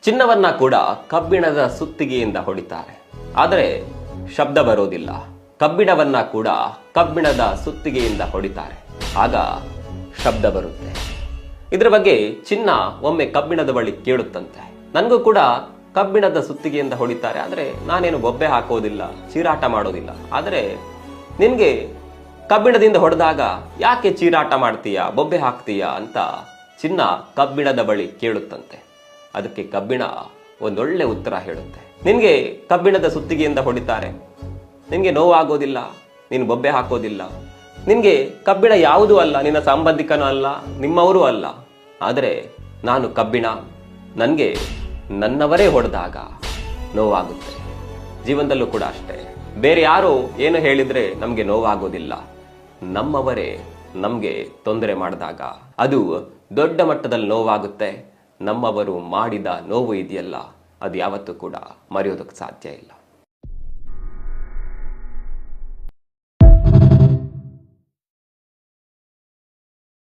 ಚಿನ್ನವನ್ನ ಕೂಡ ಕಬ್ಬಿಣದ ಸುತ್ತಿಗೆಯಿಂದ ಹೊಡಿತಾರೆ, ಆದರೆ ಶಬ್ದ ಬರೋದಿಲ್ಲ. ಕಬ್ಬಿಣವನ್ನ ಕೂಡ ಕಬ್ಬಿಣದ ಸುತ್ತಿಗೆಯಿಂದ ಹೊಡಿತಾರೆ, ಆಗ ಶಬ್ದ ಬರುತ್ತೆ. ಇದರ ಬಗ್ಗೆ ಚಿನ್ನ ಒಮ್ಮೆ ಕಬ್ಬಿಣದ ಬಳಿ ಕೇಳುತ್ತಂತೆ, ನನಗೂ ಕೂಡ ಕಬ್ಬಿಣದ ಸುತ್ತಿಗೆಯಿಂದ ಹೊಡಿತಾರೆ, ಆದರೆ ನಾನೇನು ಬೊಬ್ಬೆ ಹಾಕೋದಿಲ್ಲ, ಚೀರಾಟ ಮಾಡೋದಿಲ್ಲ. ಆದರೆ ನಿನ್ಗೆ ಕಬ್ಬಿಣದಿಂದ ಹೊಡೆದಾಗ ಯಾಕೆ ಚೀರಾಟ ಮಾಡ್ತೀಯಾ, ಬೊಬ್ಬೆ ಹಾಕ್ತೀಯಾ ಅಂತ ಚಿನ್ನ ಕಬ್ಬಿಣದ ಬಳಿ ಕೇಳುತ್ತಂತೆ. ಅದಕ್ಕೆ ಕಬ್ಬಿಣ ಒಂದೊಳ್ಳೆ ಉತ್ತರ ಹೇಳುತ್ತೆ, ನಿನ್ಗೆ ಕಬ್ಬಿಣದ ಸುತ್ತಿಗೆಯಿಂದ ಹೊಡಿತಾರೆ, ನಿನ್ಗೆ ನೋವಾಗೋದಿಲ್ಲ, ನೀನು ಬೊಬ್ಬೆ ಹಾಕೋದಿಲ್ಲ, ನಿನ್ಗೆ ಕಬ್ಬಿಣ ಯಾವುದೂ ಅಲ್ಲ, ನಿನ್ನ ಸಂಬಂಧಿಕನೂ ಅಲ್ಲ, ನಿಮ್ಮವರೂ ಅಲ್ಲ. ಆದರೆ ನಾನು ಕಬ್ಬಿಣ, ನನಗೆ ನನ್ನವರೇ ಹೊಡೆದಾಗ ನೋವಾಗುತ್ತೆ. ಜೀವನದಲ್ಲೂ ಕೂಡ ಅಷ್ಟೇ, ಬೇರೆ ಯಾರೋ ಏನು ಹೇಳಿದ್ರೆ ನಮಗೆ ನೋವಾಗೋದಿಲ್ಲ, ನಮ್ಮವರೇ ನಮಗೆ ತೊಂದರೆ ಮಾಡಿದಾಗ ಅದು ದೊಡ್ಡ ಮಟ್ಟದಲ್ಲಿ ನೋವಾಗುತ್ತೆ. ನಮ್ಮವರು ಮಾಡಿದ ನೋವು ಇದೆಯಲ್ಲ, ಅದು ಯಾವತ್ತೂ ಕೂಡ ಮರೆಯೋದಕ್ಕೆ ಸಾಧ್ಯ ಇಲ್ಲ.